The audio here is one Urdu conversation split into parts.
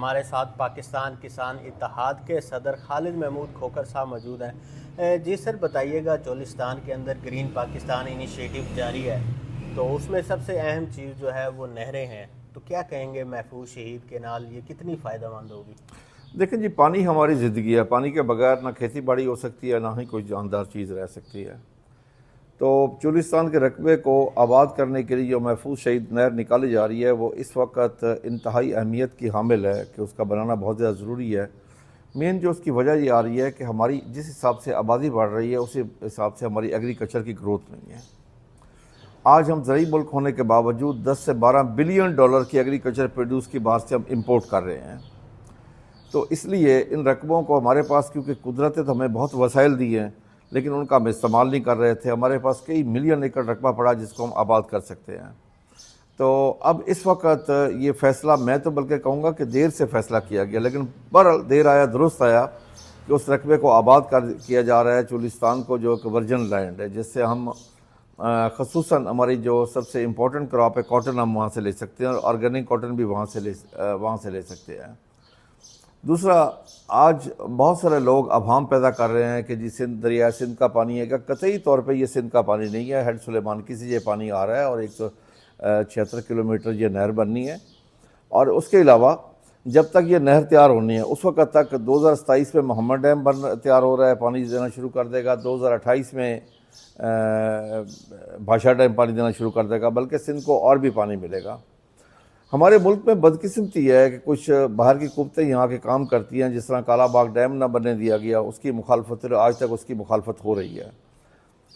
ہمارے ساتھ پاکستان کسان اتحاد کے صدر خالد محمود کھوکھر صاحب موجود ہیں۔ جی سر، بتائیے گا، چولستان کے اندر گرین پاکستان انیشیٹو جاری ہے، تو اس میں سب سے اہم چیز جو ہے وہ نہریں ہیں، تو کیا کہیں گے محفوظ شہید کے نال یہ کتنی فائدہ مند ہوگی؟ دیکھیں جی، پانی ہماری زندگی ہے۔ پانی کے بغیر نہ کھیتی باڑی ہو سکتی ہے، نہ ہی کوئی جاندار چیز رہ سکتی ہے۔ تو چولستان کے رقبے کو آباد کرنے کے لیے جو محفوظ شہید نہر نکالی جا رہی ہے، وہ اس وقت انتہائی اہمیت کی حامل ہے کہ اس کا بنانا بہت زیادہ ضروری ہے۔ مین جو اس کی وجہ یہ آ رہی ہے کہ ہماری جس حساب سے آبادی بڑھ رہی ہے، اسی حساب سے ہماری ایگریکلچر کی گروتھ نہیں ہے۔ آج ہم زرعی ملک ہونے کے باوجود 10 سے 12 بلین ڈالر کی ایگریکلچر پروڈیوس کی باہر سے ہم امپورٹ کر رہے ہیں۔ تو اس لیے ان رقبوں کو ہمارے پاس، کیونکہ قدرت نے تو ہمیں بہت وسائل دی ہیں، لیکن ان کا ہم استعمال نہیں کر رہے تھے۔ ہمارے پاس کئی ملین ایکڑ رقبہ پڑا جس کو ہم آباد کر سکتے ہیں۔ تو اب اس وقت یہ فیصلہ، میں تو بلکہ کہوں گا کہ دیر سے فیصلہ کیا گیا، لیکن بہرحال دیر آیا درست آیا کہ اس رقبے کو آباد کیا جا رہا ہے، چولستان کو، جو کہ ورجن لینڈ ہے، جس سے ہم خصوصاً ہماری جو سب سے امپورٹنٹ کراپ ہے کاٹن، ہم وہاں سے لے سکتے ہیں، اور آرگینک کاٹن بھی وہاں سے لے سکتے ہیں۔ دوسرا، آج بہت سارے لوگ ابہام پیدا کر رہے ہیں کہ جی دریائے سندھ کا پانی ہے، کہ قطعی طور پہ یہ سندھ کا پانی نہیں ہے، ہیڈ سلیمان کی سے یہ پانی آ رہا ہے، اور 176 کلومیٹر یہ نہر بننی ہے۔ اور اس کے علاوہ جب تک یہ نہر تیار ہونی ہے، اس وقت تک 2027 میں محمد ڈیم تیار ہو رہا ہے، پانی دینا شروع کر دے گا۔ 2028 میں بھاشا ڈیم پانی دینا شروع کر دے گا، بلکہ سندھ کو اور بھی پانی ملے گا۔ ہمارے ملک میں بدقسمتی ہے کہ کچھ باہر کی قوتیں یہاں کے کام کرتی ہیں، جس طرح کالا باغ ڈیم نہ بننے دیا گیا، اس کی مخالفت، آج تک اس کی مخالفت ہو رہی ہے۔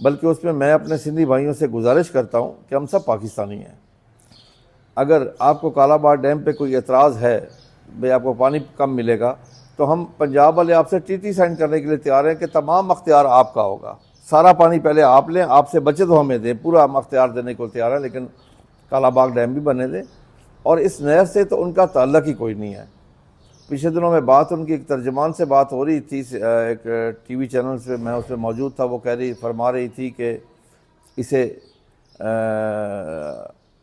بلکہ اس میں اپنے سندھی بھائیوں سے گزارش کرتا ہوں کہ ہم سب پاکستانی ہیں۔ اگر آپ کو کالا باغ ڈیم پہ کوئی اعتراض ہے، بھئی آپ کو پانی کم ملے گا، تو ہم پنجاب والے آپ سے ٹی سائن کرنے کے لیے تیار ہیں کہ تمام اختیار آپ کا ہوگا، سارا پانی پہلے آپ لیں، آپ سے بچے تو ہمیں دیں، پورا ہم اختیار دینے کو تیار ہیں، لیکن کالا باغ ڈیم بھی بنے دیں۔ اور اس نہر سے تو ان کا تعلق ہی کوئی نہیں ہے۔ پچھلے دنوں میں بات ان کی ایک ترجمان سے بات ہو رہی تھی، ایک ٹی وی چینل سے، میں اس میں موجود تھا، وہ فرما رہی تھی کہ اسے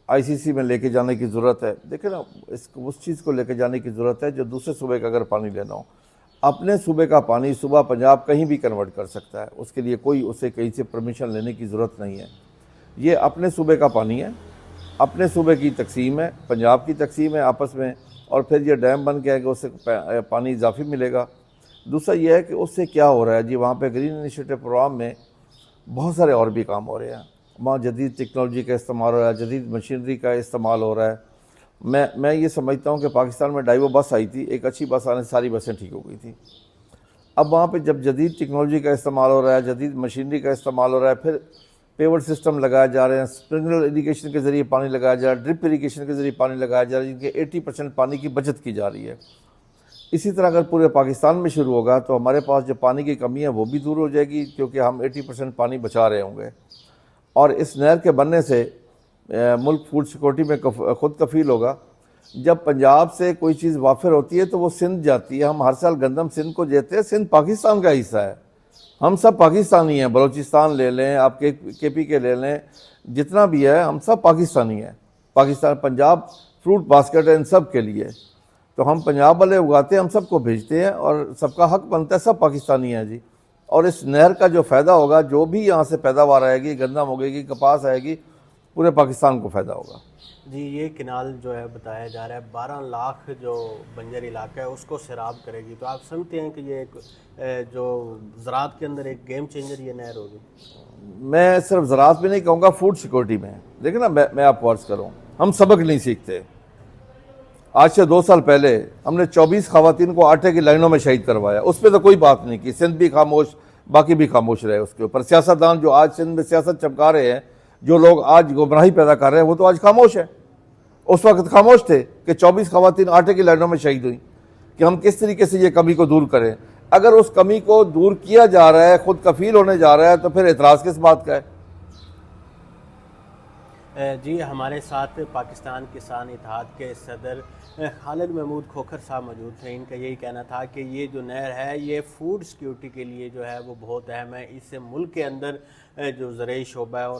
ICC میں لے کے جانے کی ضرورت ہے۔ دیکھیں نا، اس چیز کو لے کے جانے کی ضرورت ہے جو دوسرے صوبے کا اگر پانی لینا ہو، اپنے صوبے کا پانی صوبہ پنجاب کہیں بھی کنورٹ کر سکتا ہے، اس کے لیے کوئی اسے کہیں سے پرمیشن لینے کی ضرورت نہیں ہے۔ یہ اپنے صوبے کا پانی ہے، اپنے صوبے کی تقسیم ہے، پنجاب کی تقسیم ہے آپس میں، اور پھر یہ ڈیم بن گیا کہ اس سے پانی اضافی ملے گا۔ دوسرا یہ ہے کہ اس سے کیا ہو رہا ہے جی، وہاں پہ گرین انیشیٹو پروگرام میں بہت سارے اور بھی کام ہو رہے ہیں۔ وہاں جدید ٹیکنالوجی کا استعمال ہو رہا ہے، جدید مشینری کا استعمال ہو رہا ہے۔ میں یہ سمجھتا ہوں کہ پاکستان میں ڈائیو بس آئی تھی، ایک اچھی بس آنے سے ساری بسیں ٹھیک ہو گئی تھیں۔ اب وہاں پہ جب جدید ٹیکنالوجی کا استعمال ہو رہا ہے، جدید مشینری کا استعمال ہو رہا ہے، پھر پیور سسٹم لگائے جا رہے ہیں، اسپرنکلر اریگیشن کے ذریعے پانی لگایا جا رہا ہے، ڈرپ اریگیشن کے ذریعے پانی لگایا جا رہا ہے، جن کے 80% پانی کی بچت کی جا رہی ہے۔ اسی طرح اگر پورے پاکستان میں شروع ہوگا تو ہمارے پاس جو پانی کی کمی ہے وہ بھی دور ہو جائے گی، کیونکہ ہم 80% پانی بچا رہے ہوں گے۔ اور اس نہر کے بننے سے ملک فوڈ سیکورٹی میں خود کفیل ہوگا۔ جب پنجاب سے کوئی چیز وافر ہوتی ہے تو وہ سندھ جاتی ہے، ہم ہر سال گندم سندھ کو دیتے ہیں، سندھ پاکستان کا حصہ ہے، ہم سب پاکستانی ہیں۔ بلوچستان لے لیں، آپ کے پی کے لے لیں، جتنا بھی ہے ہم سب پاکستانی ہیں۔ پاکستان، پنجاب فروٹ باسکٹ ہے ان سب کے لیے، تو ہم پنجاب والے اگاتے ہیں، ہم سب کو بھیجتے ہیں، اور سب کا حق بنتا ہے، سب پاکستانی ہیں جی۔ اور اس نہر کا جو فائدہ ہوگا، جو بھی یہاں سے پیداوار آئے گی، گندم ہوگے گی، کپاس آئے گی، پورے پاکستان کو فائدہ ہوگا۔ جی، یہ کنال جو ہے بتایا جا رہا ہے 12 لاکھ جو بنجر علاقہ ہے اس کو سیراب کرے گی، تو آپ سمجھتے ہیں کہ یہ ایک جو زراعت کے اندر ایک گیم چینجر یہ نہر ہوگی؟ میں صرف زراعت بھی نہیں کہوں گا، فوڈ سیکورٹی میں دیکھیں نا، میں آپ کو عرض کروں، ہم سبق نہیں سیکھتے۔ آج سے 2 سال پہلے ہم نے 24 خواتین کو آٹے کی لائنوں میں شہید کروایا، اس پہ تو کوئی بات نہیں کی، سندھ بھی خاموش، باقی بھی خاموش رہے اس کے اوپر۔ سیاستدان جو آج سندھ میں سیاست چمکا رہے ہیں، جو لوگ آج گمراہی پیدا کر رہے ہیں، وہ تو آج خاموش ہیں، اس وقت خاموش تھے کہ 24 خواتین آٹے کی لائنوں میں شہید ہوئیں۔ کہ ہم کس طریقے سے یہ کمی کو دور کریں؟ اگر اس کمی کو دور کیا جا رہا ہے، خود کفیل ہونے جا رہا ہے، تو پھر اعتراض کس بات کا ہے؟ جی، ہمارے ساتھ پاکستان کسان اتحاد کے صدر خالد محمود کھوکھر صاحب موجود تھے۔ ان کا یہی کہنا تھا کہ یہ جو نہر ہے یہ فوڈ سیکیورٹی کے لیے جو ہے وہ بہت اہم ہے، اس سے ملک کے اندر جو زرعی شعبہ ہے اور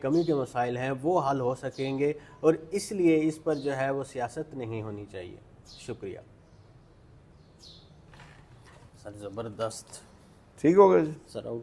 کمی کے مسائل ہیں وہ حل ہو سکیں گے، اور اس لیے اس پر جو ہے وہ سیاست نہیں ہونی چاہیے۔ شکریہ سر، زبردست ٹھیک ہو گیا جی۔ سر آؤٹ